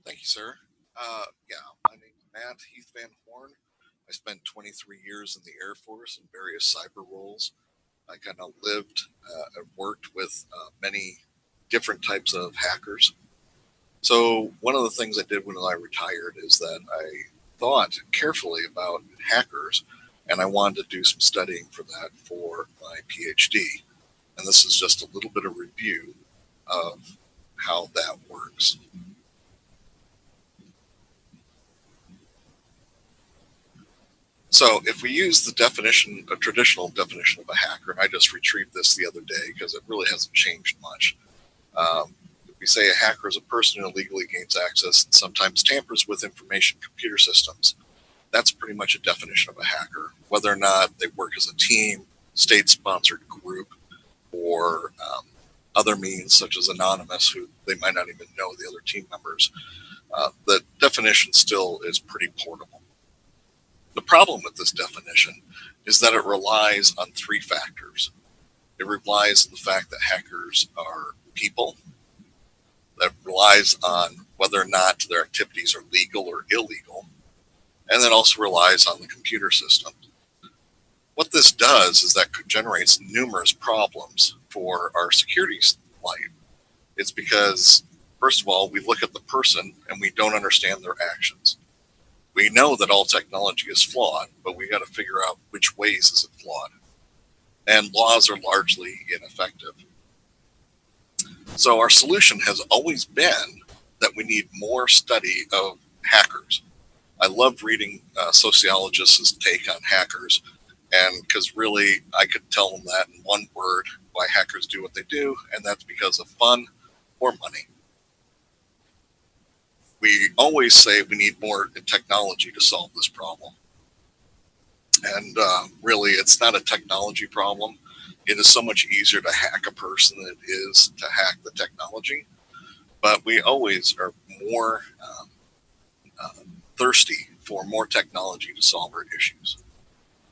Thank you, sir. Yeah, my name is Heath Van Horn. I spent 23 years in the Air Force in various cyber roles. I kind of lived and worked with many different types of hackers. So, one of the things I did when I retired is that I thought carefully about hackers and I wanted to do some studying for that for my PhD. And this is just a little bit of review of how that works. So if we use the definition, a traditional definition of a hacker, and I just retrieved this the other day because it really hasn't changed much. If we say a hacker is a person who illegally gains access and sometimes tampers with information computer systems, that's pretty much a definition of a hacker. Whether or not they work as a team, state-sponsored group, or other means such as anonymous, who they might not even know the other team members, the definition still is pretty portable. The problem with this definition is that it relies on three factors. It relies on the fact that hackers are people. That relies on whether or not their activities are legal or illegal. And then also relies on the computer system. What this does is that generates numerous problems for our security life. It's because, first of all, we look at the person and we don't understand their actions. We know that all technology is flawed, but we got to figure out which ways is it flawed. And laws are largely ineffective. So our solution has always been that we need more study of hackers. I love reading sociologists' take on hackers, and because really I could tell them that in one word why hackers do what they do, and that's because of fun or money. We always say we need more technology to solve this problem. And really, it's not a technology problem. It is so much easier to hack a person than it is to hack the technology. But we always are more thirsty for more technology to solve our issues.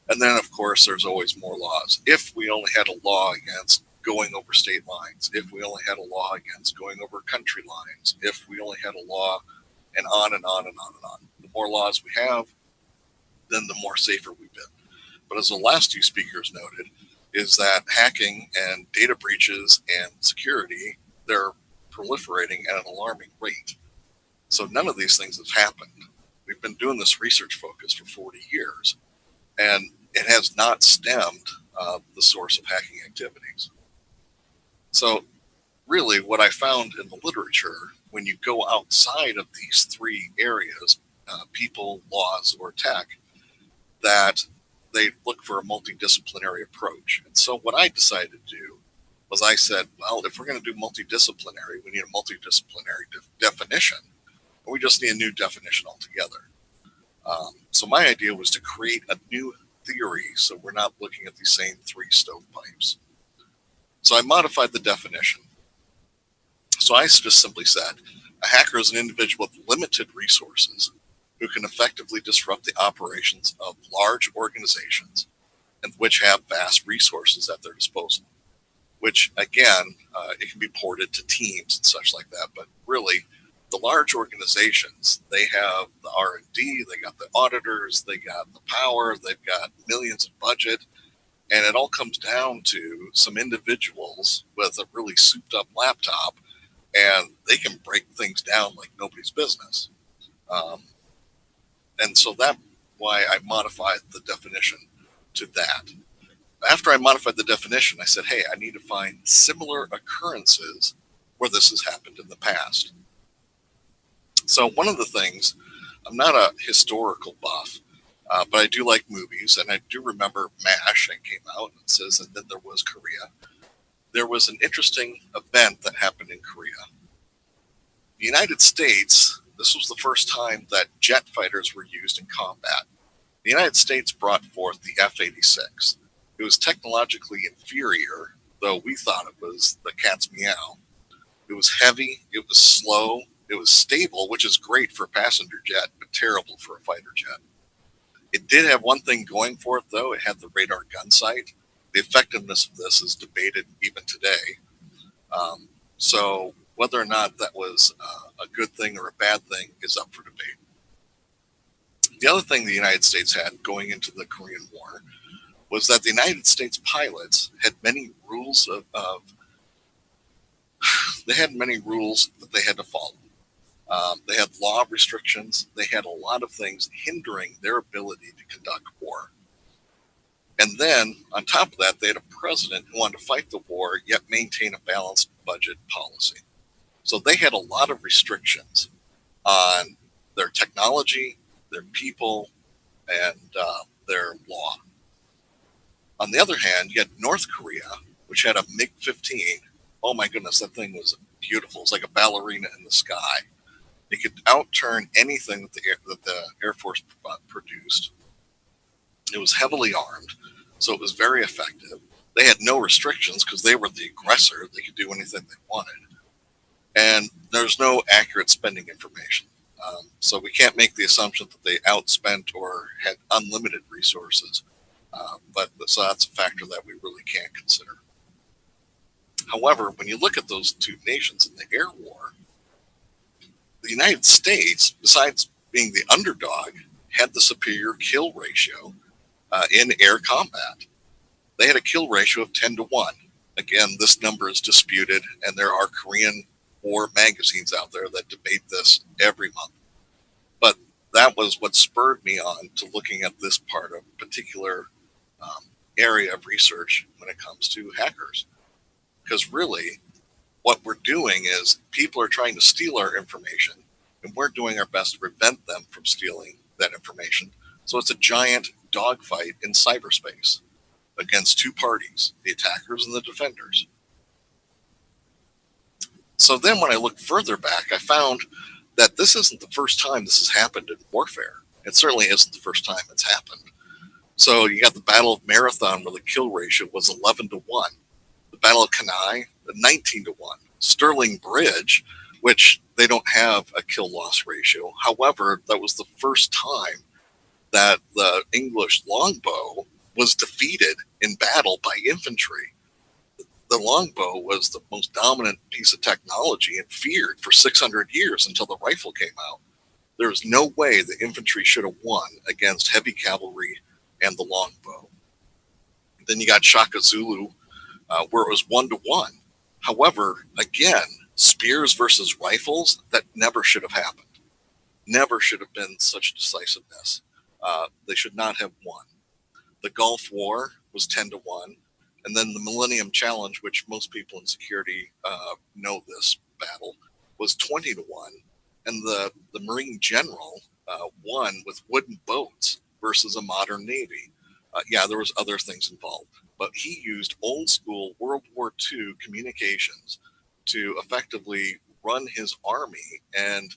And then, of course, there's always more laws. If we only had a law against going over state lines, if we only had a law against going over country lines, if we only had a law, and on and on and on and on. The more laws we have, then the more safer we've been. But as the last two speakers noted, is that hacking and data breaches and security, they're proliferating at an alarming rate. So none of these things have happened. We've been doing this research focus for 40 years, and it has not stemmed the source of hacking activities. So really what I found in the literature, when you go outside of these three areas, people, laws, or tech, that they look for a multidisciplinary approach. And so what I decided to do was I said, well, if we're going to do multidisciplinary, we need a multidisciplinary definition, or we just need a new definition altogether. So my idea was to create a new theory so we're not looking at these same three stovepipes. So I modified the definition. So I just simply said, a hacker is an individual with limited resources who can effectively disrupt the operations of large organizations and which have vast resources at their disposal. Which, again, it can be ported to teams and such like that, but really, the large organizations, they have the R&D, they got the auditors, they got the power, they've got millions of budget, and it all comes down to some individuals with a really souped up laptop, and they can break things down like nobody's business. And so that's why I modified the definition to that. After I modified the definition, I said, hey, I need to find similar occurrences where this has happened in the past. So one of the things, I'm not a historical buff, but I do like movies, and I do remember MASH that came out and says, and then there was Korea. There was an interesting event that happened in Korea. The United States, this was the first time that jet fighters were used in combat. The United States brought forth the F-86. It was technologically inferior, though we thought it was the cat's meow. It was heavy, it was slow, it was stable, which is great for a passenger jet, but terrible for a fighter jet. It did have one thing going for it, though. It had the radar gun sight. The effectiveness of this is debated even today. So whether or not that was a good thing or a bad thing is up for debate. The other thing the United States had going into the Korean War was that the United States pilots had many rules they had many rules that they had to follow. They had law restrictions. They had a lot of things hindering their ability to conduct war. And then, on top of that, they had a president who wanted to fight the war, yet maintain a balanced budget policy. So they had a lot of restrictions on their technology, their people, and their law. On the other hand, you had North Korea, which had a MiG-15. Oh my goodness, that thing was beautiful. It's like a ballerina in the sky. It could outturn anything that the Air Force produced. It was heavily armed, so it was very effective. They had no restrictions because they were the aggressor. They could do anything they wanted. And there's no accurate spending information. So we can't make the assumption that they outspent or had unlimited resources. So that's a factor that we really can't consider. However, when you look at those two nations in the air war, the United States, besides being the underdog, had the superior kill ratio in air combat. They had a kill ratio of 10 to 1. Again, this number is disputed, and there are Korean War magazines out there that debate this every month. But that was what spurred me on to looking at this part of a particular area of research when it comes to hackers. Because really, what we're doing is people are trying to steal our information, and we're doing our best to prevent them from stealing that information. So it's a giant dogfight in cyberspace against two parties, the attackers and the defenders. So then when I looked further back, I found that this isn't the first time this has happened in warfare. It certainly isn't the first time it's happened. So you got the Battle of Marathon where the kill ratio was 11 to 1. The Battle of Cannae, 19 to 1. Sterling Bridge, which they don't have a kill-loss ratio. However, that was the first time that the English longbow was defeated in battle by infantry. The longbow was the most dominant piece of technology and feared for 600 years until the rifle came out. There was no way the infantry should have won against heavy cavalry and the longbow. Then you got Shaka Zulu, where it was 1 to 1. However, again, spears versus rifles, that never should have happened. Never should have been such decisiveness. They should not have won. The Gulf War was 10 to 1. And then the Millennium Challenge, which most people in security know this battle, was 20 to 1. And the Marine General won with wooden boats versus a modern Navy. Yeah, there was other things involved. But he used old school World War II communications to effectively run his army. And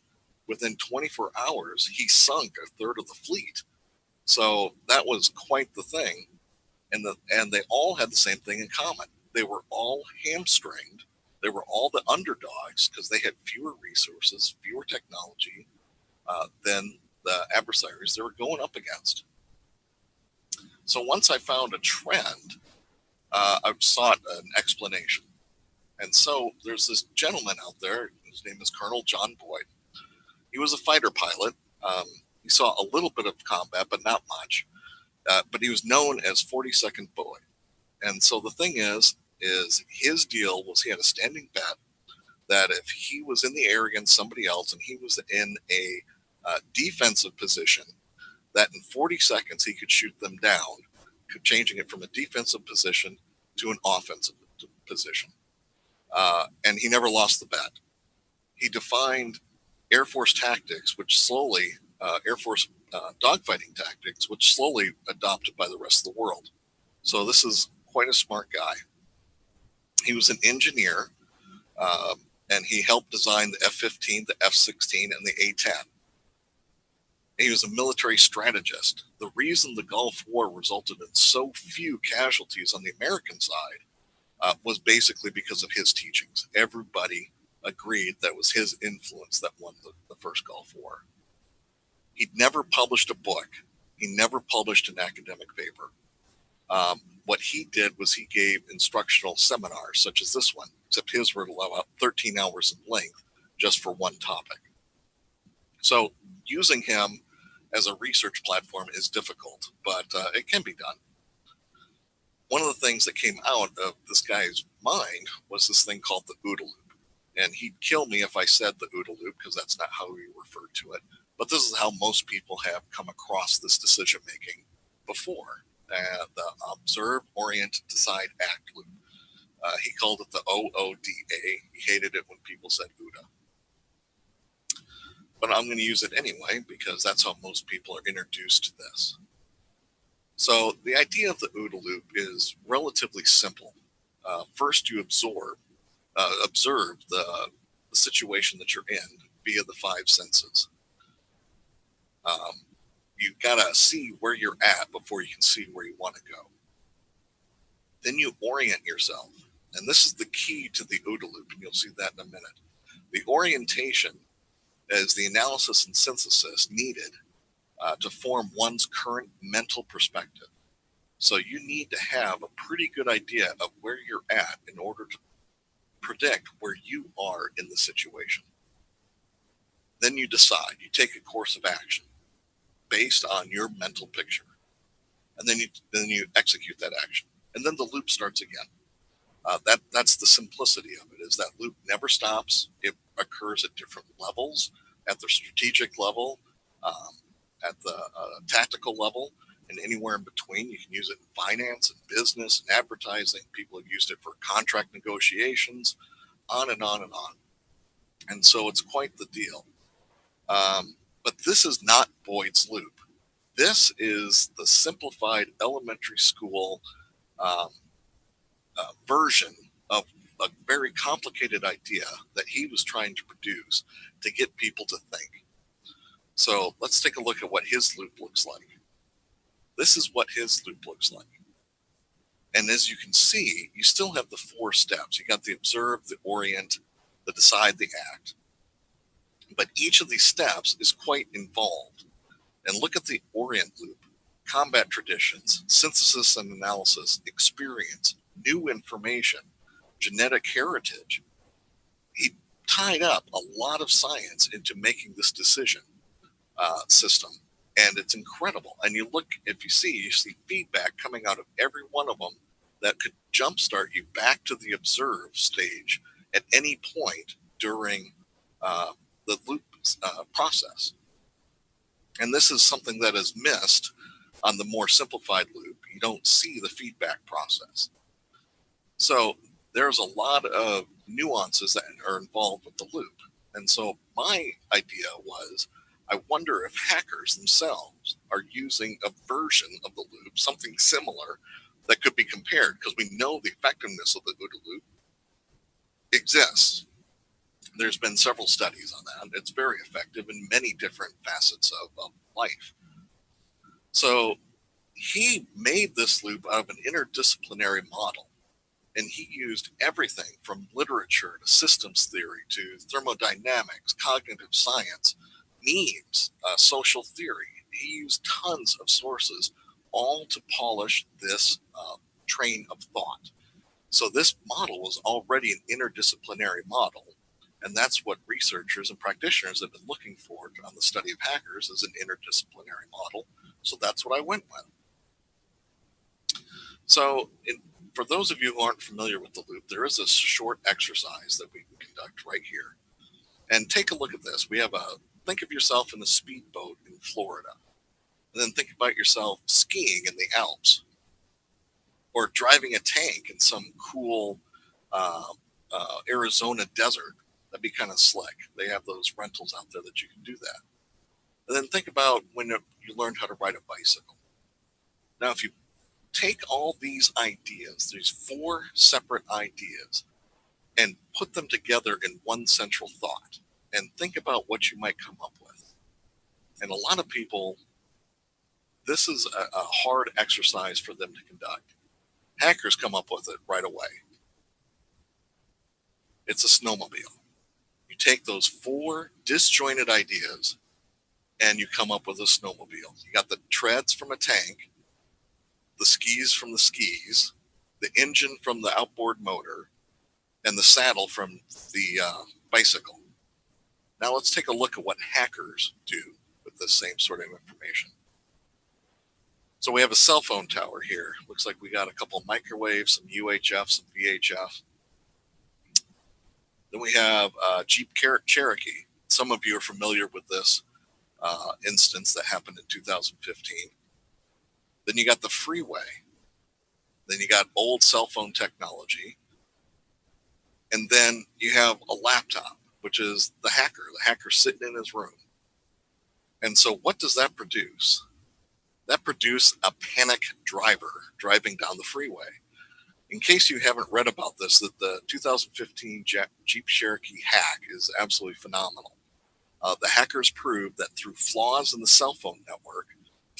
within 24 hours, he sunk a third of the fleet. So that was quite the thing. And they all had the same thing in common. They were all hamstringed. They were all the underdogs because they had fewer resources, fewer technology than the adversaries they were going up against. So once I found a trend, I sought an explanation. And so there's this gentleman out there. His name is Colonel John Boyd. He was a fighter pilot. He saw a little bit of combat, but not much. But he was known as 42nd Boyd. And so the thing is his deal was he had a standing bet that if he was in the air against somebody else and he was in a defensive position, that in 40 seconds he could shoot them down, changing it from a defensive position to an offensive position. And he never lost the bet. He defined Air Force tactics, which slowly, Air Force dogfighting tactics, which slowly adopted by the rest of the world. So this is quite a smart guy. He was an engineer, and he helped design the F-15, the F-16, and the A-10. He was a military strategist. The reason the Gulf War resulted in so few casualties on the American side was basically because of his teachings. Everybody agreed that was his influence that won the first Gulf War. He'd never published a book. He never published an academic paper. What he did was he gave instructional seminars such as this one, except his were about 13 hours in length just for one topic. So using him as a research platform is difficult, but it can be done. One of the things that came out of this guy's mind was this thing called the OODA loop. And he'd kill me if I said the OODA loop because that's not how we refer to it. But this is how most people have come across this decision making before. The observe, orient, decide, act loop. He called it the OODA. He hated it when people said OODA. But I'm going to use it anyway because that's how most people are introduced to this. So the idea of the OODA loop is relatively simple. First, you observe the situation that you're in via the five senses. You've got to see where you're at before you can see where you want to go. Then you orient yourself. And this is the key to the OODA loop, and you'll see that in a minute. The orientation is the analysis and synthesis needed to form one's current mental perspective. So you need to have a pretty good idea of where you're at in order to predict where you are in the situation. Then you decide, you take a course of action based on your mental picture. And then you execute that action. And then the loop starts again. That's the simplicity of it, is that loop never stops. It occurs at different levels, at the strategic level, at the tactical level, and anywhere in between. You can use it in finance and business and advertising. People have used it for contract negotiations, on and on and on. And so it's quite the deal. But this is not Boyd's loop. This is the simplified elementary school version of a very complicated idea that he was trying to produce to get people to think. So let's take a look at what his loop looks like. This is what his loop looks like. And as you can see, you still have the four steps. You got the observe, the orient, the decide, the act. But each of these steps is quite involved. And look at the orient loop: combat traditions, synthesis and analysis, experience, new information, genetic heritage. He tied up a lot of science into making this decision system. And it's incredible. And you see feedback coming out of every one of them that could jumpstart you back to the observe stage at any point during the loop process. And this is something that is missed on the more simplified loop. You don't see the feedback process. So there's a lot of nuances that are involved with the loop. And so my idea was, I wonder if hackers themselves are using a version of the loop, something similar that could be compared, because we know the effectiveness of the OODA loop exists. There's been several studies on that. It's very effective in many different facets of life. So he made this loop out of an interdisciplinary model. And he used everything from literature to systems theory to thermodynamics, cognitive science, memes, social theory. He used tons of sources, all to polish this train of thought. So this model was already an interdisciplinary model. And that's what researchers and practitioners have been looking for on the study of hackers, as an interdisciplinary model. So that's what I went with. So for those of you who aren't familiar with the loop, there is a short exercise that we can conduct right here. And take a look at this. Think of yourself in a speedboat in Florida. And then think about yourself skiing in the Alps, or driving a tank in some cool Arizona desert. That'd be kind of slick. They have those rentals out there that you can do that. And then think about when you learned how to ride a bicycle. Now, if you take all these ideas, these four separate ideas, and put them together in one central thought, and think about what you might come up with. And a lot of people, this is a hard exercise for them to conduct. Hackers come up with it right away. It's a snowmobile. You take those four disjointed ideas and you come up with a snowmobile. You got the treads from a tank, the skis from the skis, the engine from the outboard motor, and the saddle from the bicycle. Now let's take a look at what hackers do with this same sort of information. So we have a cell phone tower here. Looks like we got a couple of microwaves, some UHF, some VHF. Then we have Jeep Cherokee. Some of you are familiar with this instance that happened in 2015. Then you got the freeway. Then you got old cell phone technology. And then you have a laptop, which is the hacker sitting in his room. And so what does that produce? That produced a panic driver driving down the freeway. In case you haven't read about this, that the 2015 Jeep Cherokee hack is absolutely phenomenal. The hackers proved that through flaws in the cell phone network,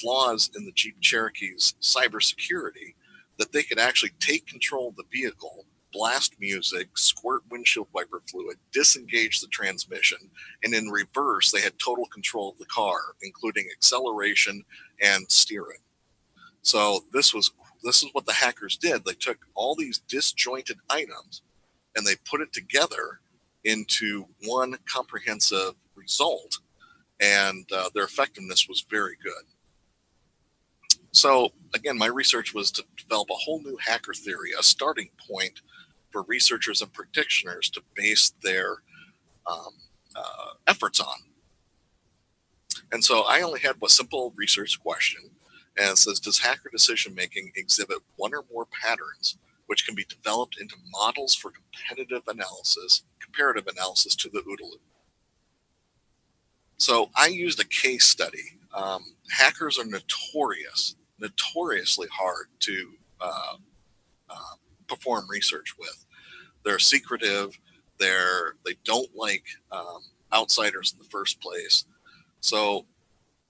flaws in the Jeep Cherokee's cybersecurity, that they could actually take control of the vehicle, blast music, squirt windshield wiper fluid, disengage the transmission, and in reverse, they had total control of the car, including acceleration and steering. So this is what the hackers did. They took all these disjointed items and they put it together into one comprehensive result, and their effectiveness was very good. So again, my research was to develop a whole new hacker theory, a starting point for researchers and practitioners to base their efforts on. And so I only had a simple research question, and it says, does hacker decision making exhibit one or more patterns which can be developed into models for comparative analysis to the OODA loop? So I used a case study. Hackers are notoriously hard to perform research with. They're secretive. They don't like outsiders in the first place. So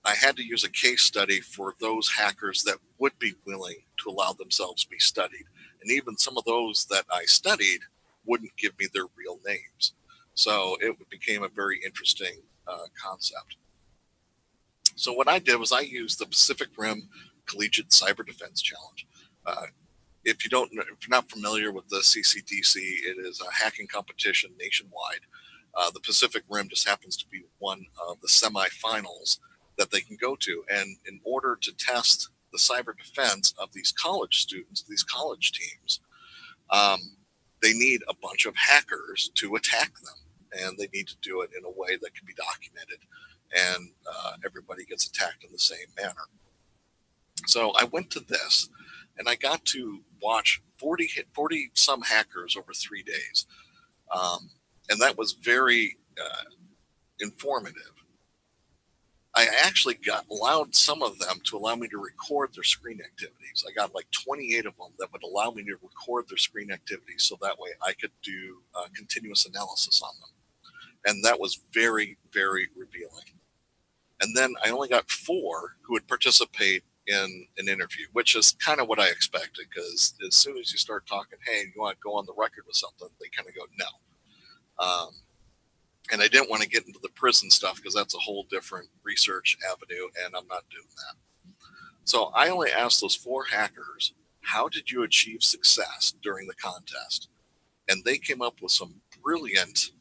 I had to use a case study for those hackers that would be willing to allow themselves to be studied. And even some of those that I studied wouldn't give me their real names. So it became a very interesting concept. So what I did was I used the Pacific Rim Collegiate Cyber Defense Challenge. If you're not familiar with the CCDC, it is a hacking competition nationwide. The Pacific Rim just happens to be one of the semifinals that they can go to. And in order to test the cyber defense of these college students, these college teams, they need a bunch of hackers to attack them. And they need to do it in a way that can be documented. And everybody gets attacked in the same manner. So I went to this, and I got to watch 40 some hackers over 3 days. And that was very informative. I actually allowed some of them to allow me to record their screen activities. I got like 28 of them that would allow me to record their screen activities, so that way I could do continuous analysis on them. And that was very, very revealing. And then I only got 4 who would participate in an interview, which is kind of what I expected, because as soon as you start talking, hey, you want to go on the record with something, they kind of go, no. And I didn't want to get into the prison stuff because that's a whole different research avenue, and I'm not doing that. So I only asked those 4 hackers, how did you achieve success during the contest? And they came up with some brilliant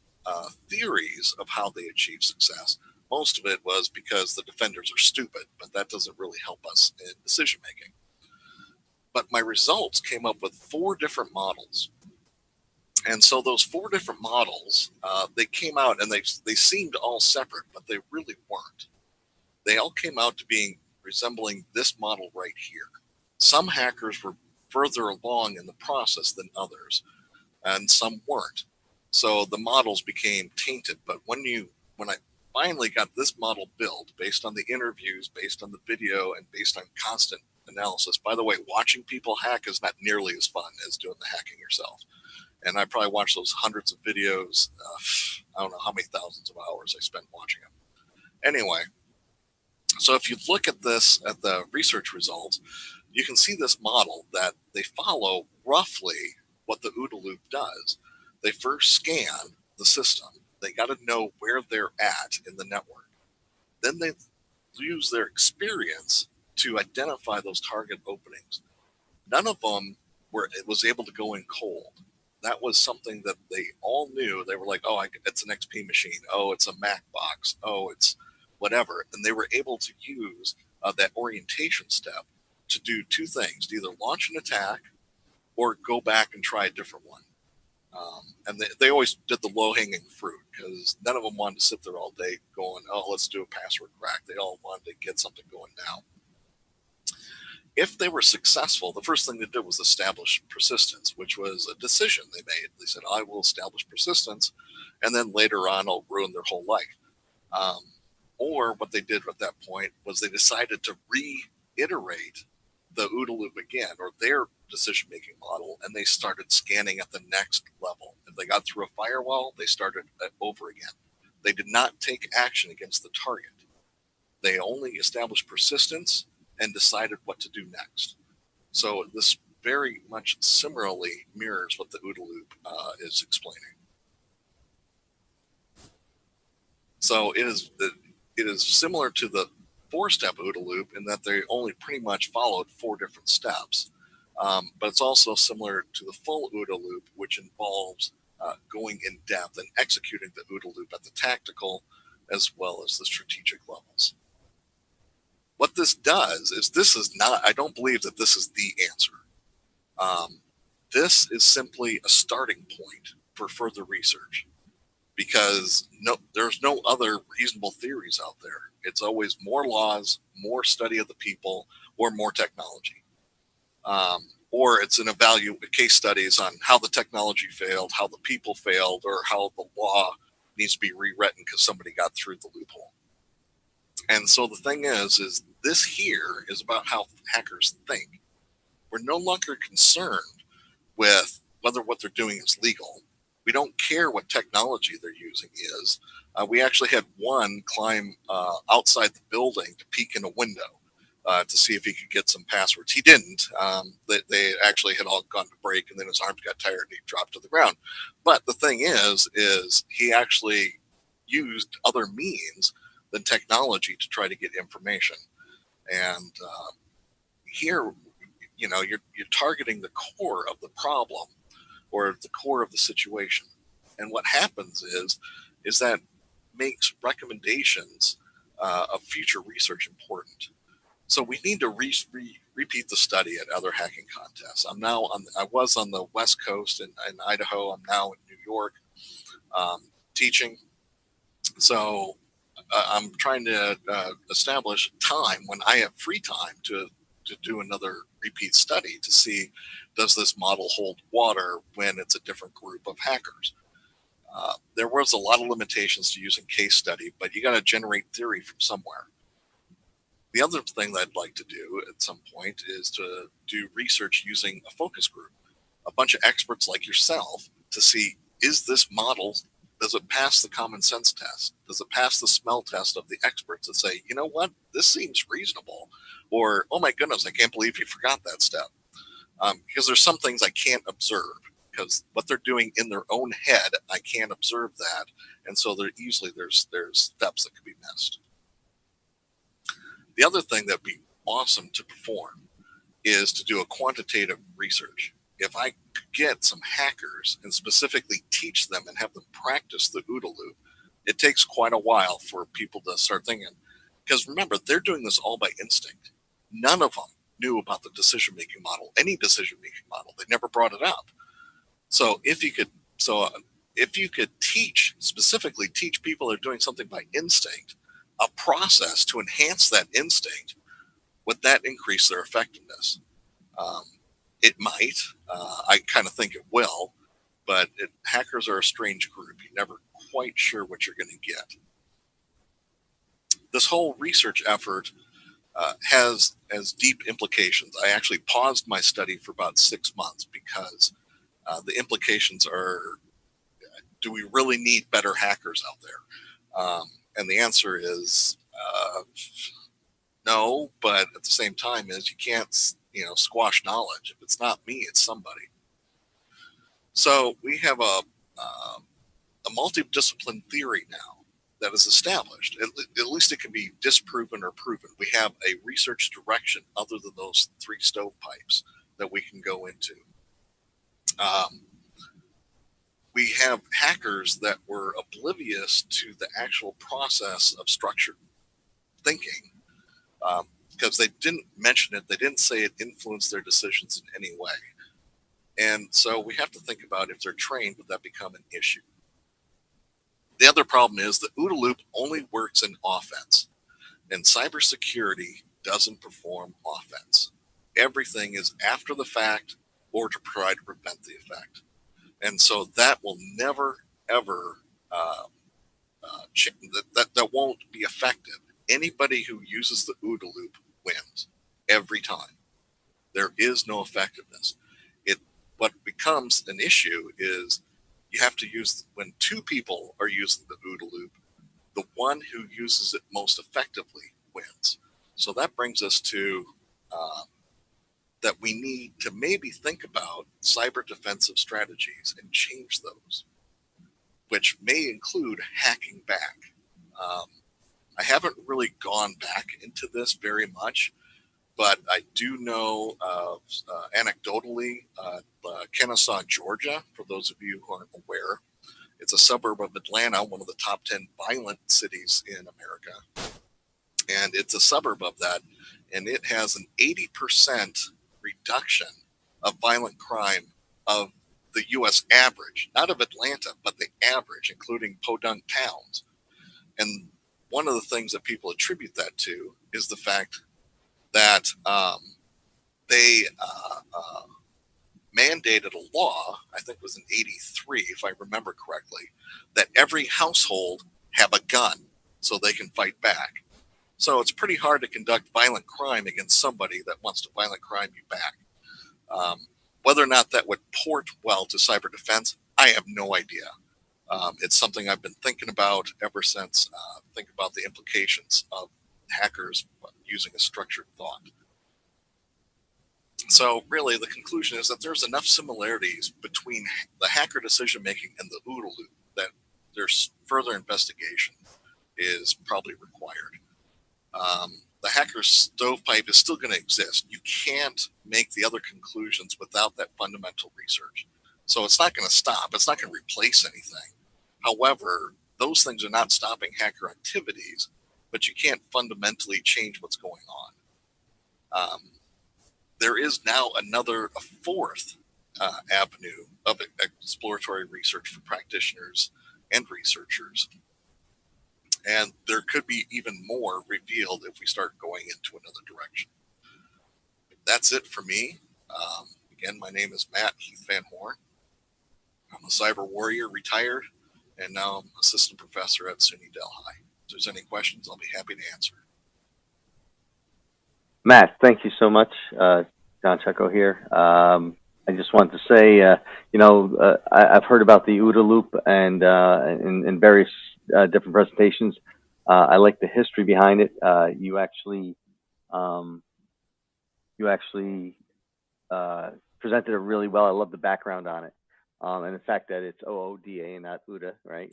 theories of how they achieved success. Most of it was because the defenders are stupid, but that doesn't really help us in decision making. But my results came up with 4 different models. And so those 4 different models, they came out and they seemed all separate, but they really weren't. They all came out to being resembling this model right here. Some hackers were further along in the process than others, and some weren't. So the models became tainted. But when I finally got this model built based on the interviews, based on the video, and based on constant analysis, by the way, watching people hack is not nearly as fun as doing the hacking yourself. And I probably watched those hundreds of videos. I don't know how many thousands of hours I spent watching them. Anyway, so if you look at this, at the research results, you can see this model that they follow roughly what the OODA loop does. They first scan the system. They got to know where they're at in the network. Then they use their experience to identify those target openings. None of them was able to go in cold. That was something that they all knew. They were like, oh, it's an XP machine. Oh, it's a Mac box. Oh, it's whatever. And they were able to use that orientation step to do two things: to either launch an attack or go back and try a different one. And they always did the low-hanging fruit, because none of them wanted to sit there all day going, oh, let's do a password crack. They all wanted to get something going now. If they were successful, the first thing they did was establish persistence, which was a decision they made. They said, I will establish persistence, and then later on I'll ruin their whole life. Or what they did at that point was they decided to reiterate the OODA loop again, or their decision-making model, and they started scanning at the next level. If they got through a firewall, they started over again. They did not take action against the target. They only established persistence and decided what to do next. So this very much similarly mirrors what the OODA loop is explaining. So it is similar to the 4-step OODA loop in that they only pretty much followed 4 different steps. But it's also similar to the full OODA loop, which involves going in depth and executing the OODA loop at the tactical as well as the strategic levels. What this does is, this is not, I don't believe that this is the answer. This is simply a starting point for further research, because there's no other reasonable theories out there. It's always more laws, more study of the people, or more technology. Or it's an case studies on how the technology failed, how the people failed, or how the law needs to be rewritten because somebody got through the loophole. And so the thing is this here is about how hackers think. We're no longer concerned with whether what they're doing is legal. We don't care what technology they're using is. We actually had one climb outside the building to peek in a window to see if he could get some passwords. He didn't. They actually had all gone to break, and then his arms got tired and he dropped to the ground. But the thing is he actually used other means than technology to try to get information. And here, you're targeting the core of the problem or the core of the situation. And what happens is that makes recommendations of future research important. So we need to repeat the study at other hacking contests. I was on the West Coast in Idaho. I'm now in New York teaching. So I'm trying to establish time when I have free time to do another repeat study to see, does this model hold water when it's a different group of hackers? There was a lot of limitations to using case study, but you got to generate theory from somewhere. The other thing that I'd like to do at some point is to do research using a focus group, a bunch of experts like yourself, to see, is this model, does it pass the common sense test? Does it pass the smell test of the experts that say, you know what, this seems reasonable? Or, oh my goodness, I can't believe you forgot that step. Because there's some things I can't observe, because what they're doing in their own head, I can't observe that. And so there's steps that could be missed. The other thing that'd be awesome to perform is to do a quantitative research. If I could get some hackers and specifically teach them and have them practice the OODA loop, it takes quite a while for people to start thinking. Because remember, they're doing this all by instinct. None of them knew about the decision-making model, any decision-making model. They never brought it up. So if you could specifically teach people that are doing something by instinct, a process to enhance that instinct, would that increase their effectiveness? It might. I kind of think it will, but hackers are a strange group. You're never quite sure what you're going to get. This whole research effort has deep implications. I actually paused my study for about 6 months because the implications are, do we really need better hackers out there? And the answer is no, but at the same time is you can't, squash knowledge. If it's not me, it's somebody. So we have a multidiscipline theory now that is established. At least it can be disproven or proven. We have a research direction other than those 3 stovepipes that we can go into. We have hackers that were oblivious to the actual process of structured thinking, because they didn't mention it. They didn't say it influenced their decisions in any way. And so we have to think about, if they're trained, would that become an issue? The other problem is the OODA loop only works in offense, and cybersecurity doesn't perform offense. Everything is after the fact or to try to prevent the effect. And so that will never, ever that won't be effective. Anybody who uses the OODA loop wins every time. There is no effectiveness. What becomes an issue is you have to use, when two people are using the OODA loop, the one who uses it most effectively wins. So that brings us to that we need to maybe think about cyber defensive strategies and change those, which may include hacking back. I haven't really gone back into this very much, but I do know anecdotally, Kennesaw, Georgia, for those of you who aren't aware, it's a suburb of Atlanta, one of the top 10 violent cities in America. And it's a suburb of that, and it has an 80% reduction of violent crime of the U.S. average, not of Atlanta, but the average, including podunk towns. And one of the things that people attribute that to is the fact that they mandated a law, I think it was in '83, if I remember correctly, that every household have a gun so they can fight back. So it's pretty hard to conduct violent crime against somebody that wants to violent crime you back. Whether or not that would port well to cyber defense, I have no idea. It's something I've been thinking about ever since. Think about the implications of hackers using a structured thought. So really, the conclusion is that there's enough similarities between the hacker decision making and the OODA loop that there's further investigation is probably required. The hacker's stovepipe is still going to exist. You can't make the other conclusions without that fundamental research. So it's not going to stop. It's not going to replace anything. However, those things are not stopping hacker activities, but you can't fundamentally change what's going on. There is now a fourth avenue of exploratory research for practitioners and researchers. And there could be even more revealed if we start going into another direction. That's it for me. Again, my name is Heath Van Horn. I'm a cyber warrior, retired, and now I'm assistant professor at SUNY Delhi. If there's any questions, I'll be happy to answer. Matt, thank you so much. John Checco here. I just wanted to say, I've heard about the OODA loop and in various different presentations. I like the history behind it. You actually presented it really well. I love the background on it, and the fact that it's OODA and not OODA, right?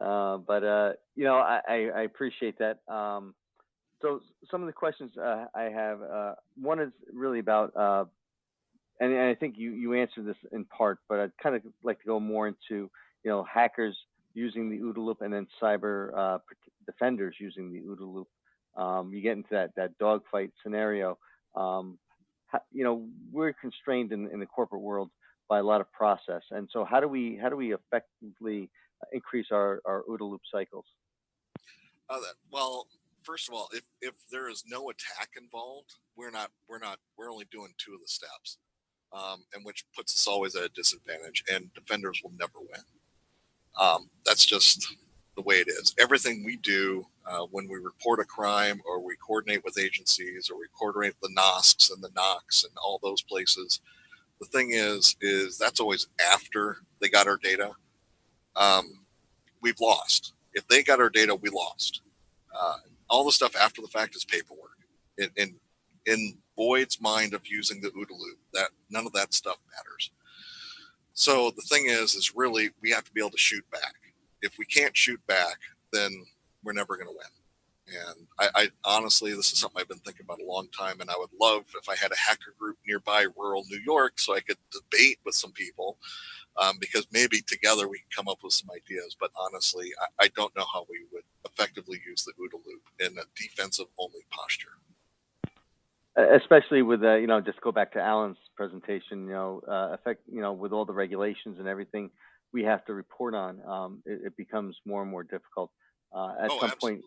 I appreciate that. So some of the questions I have, one is really about, and I think you answered this in part, but I'd kind of like to go more into, hackers using the OODA loop and then cyber defenders using the OODA loop. You get into that dogfight scenario. We're constrained in the corporate world by a lot of process, and so how do we effectively increase our OODA loop cycles? Well, first of all, if there is no attack involved, we're only doing two of the steps, and which puts us always at a disadvantage, and defenders will never win. That's just the way it is. Everything we do when we report a crime, or we coordinate with agencies, or we coordinate with the NOSCs and the NOCs and all those places, the thing is that's always after they got our data. We've lost. If they got our data, we lost. All the stuff after the fact is paperwork. In Boyd's mind of using the OODA loop, that none of that stuff matters. So the thing is really we have to be able to shoot back. If we can't shoot back, then we're never going to win. And I honestly, this is something I've been thinking about a long time, and I would love if I had a hacker group nearby rural New York so I could debate with some people, because maybe together we can come up with some ideas. But honestly, I don't know how we would effectively use the OODA loop in a defensive only posture. Especially with just go back to Alan's presentation, with all the regulations and everything we have to report on, it becomes more and more difficult. At some point,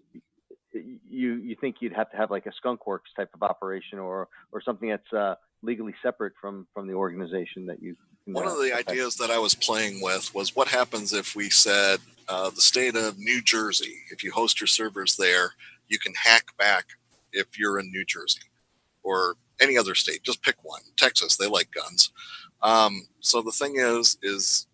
you think you'd have to have like a skunk works type of operation or something that's legally separate from the organization that you can, one of the ideas that I was playing with was what happens if we said the state of New Jersey, if you host your servers there, you can hack back if you're in New Jersey or any other state. Just pick one. Texas, they like guns. So the thing is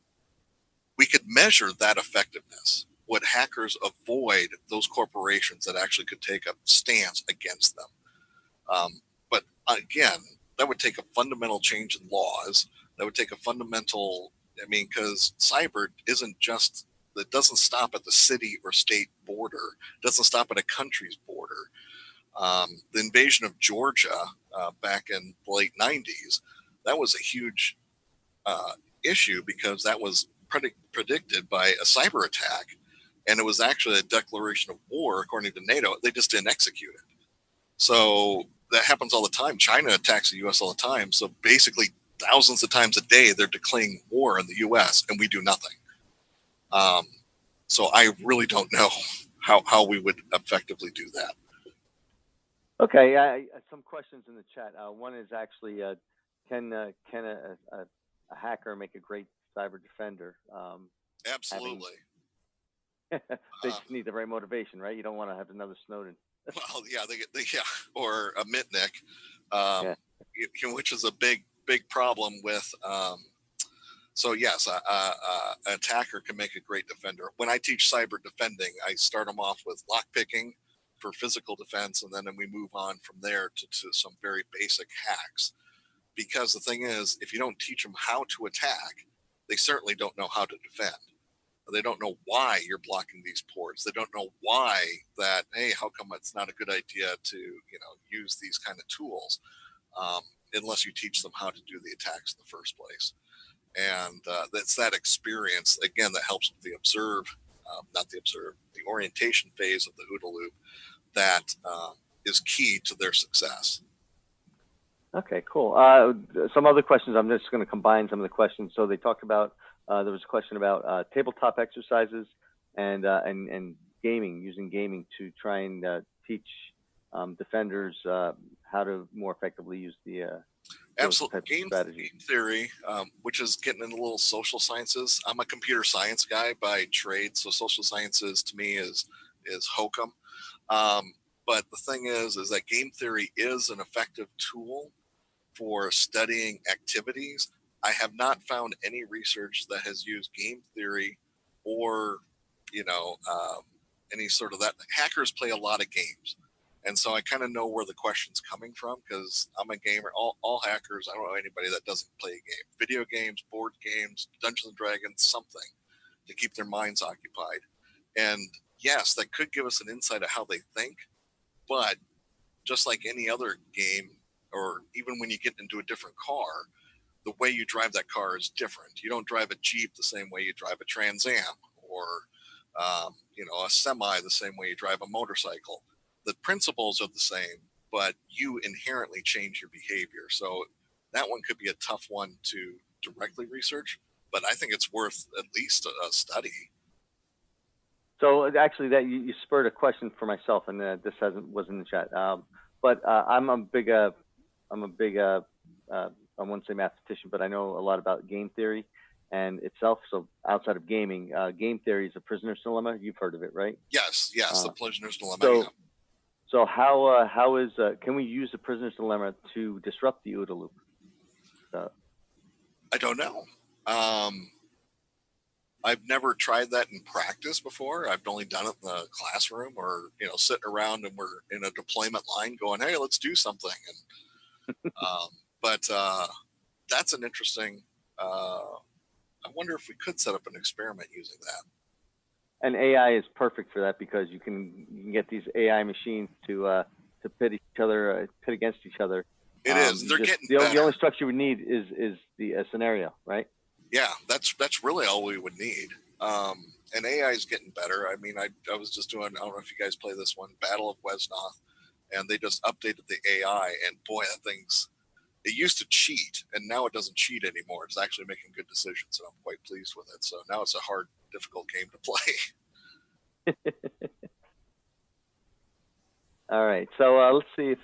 we could measure that effectiveness. Would hackers avoid those corporations that actually could take a stance against them? But again, that would take a fundamental change in laws. That would take a fundamental, because cyber isn't just, it doesn't stop at the city or state border. It doesn't stop at a country's border. The invasion of Georgia back in the late 90s, that was a huge issue because that was predicted by a cyber attack. And it was actually a declaration of war, according to NATO. They just didn't execute it. So that happens all the time. China attacks the U.S. all the time. So basically, thousands of times a day, they're declaring war in the U.S. and we do nothing. So I really don't know how we would effectively do that. Okay, some questions in the chat. One is actually, can a hacker make a great cyber defender? Absolutely. They just need the right motivation, right? You don't want to have another Snowden. Well, yeah, or a Mitnick, which is a big problem with. So yes, an attacker can make a great defender. When I teach cyber defending, I start them off with lockpicking for physical defense, and then we move on from there to some very basic hacks. Because the thing is, if you don't teach them how to attack, they certainly don't know how to defend. They don't know why you're blocking these ports. They don't know why that, hey, how come it's not a good idea to, use these kind of tools, unless you teach them how to do the attacks in the first place. And that's that experience, again, that helps with the the orientation phase of the OODA loop that is key to their success. Okay, cool. Some other questions. I'm just going to combine some of the questions. So they talked about, there was a question about tabletop exercises and gaming, using gaming to try and teach defenders how to more effectively use the absolute game theory, which is getting into little social sciences. I'm a computer science guy by trade, so social sciences to me is hokum. But the thing is that game theory is an effective tool for studying activities. I have not found any research that has used game theory or, any sort of that. Hackers play a lot of games. And so I kind of know where the question's coming from because I'm a gamer. All hackers, I don't know anybody that doesn't play a game. Video games, board games, Dungeons and Dragons, something to keep their minds occupied. And yes, that could give us an insight of how they think. But just like any other game, or even when you get into a different car, the way you drive that car is different. You don't drive a Jeep the same way you drive a Trans Am or, a semi the same way you drive a motorcycle. The principles are the same, but you inherently change your behavior. So that one could be a tough one to directly research, but I think it's worth at least a study. So actually, that you spurred a question for myself, and this wasn't in the chat. But I'm a big I won't say mathematician, but I know a lot about game theory and itself. So outside of gaming, game theory is a prisoner's dilemma. You've heard of it, right? Yes, the prisoner's dilemma. So how is can we use the prisoner's dilemma to disrupt the OODA loop? I don't know. I've never tried that in practice before. I've only done it in the classroom or, sitting around and we're in a deployment line going, hey, let's do something. And, but that's an interesting, I wonder if we could set up an experiment using that. And AI is perfect for that because you can get these AI machines to pit each other, pit against each other. It is. They're getting better. The only structure we need is the scenario, right? Yeah, that's really all we would need. And AI is getting better. I mean, I was just doing, I don't know if you guys play this one, Battle of Wesnoth, and they just updated the AI, and boy, that thing's, it used to cheat, and now it doesn't cheat anymore. It's actually making good decisions, and I'm quite pleased with it. So now it's a hard, difficult game to play. All right, so let's see if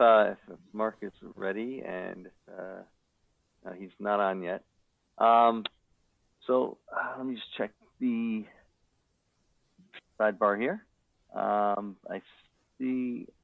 Mark is ready, and no, he's not on yet. So let me just check the sidebar here. I see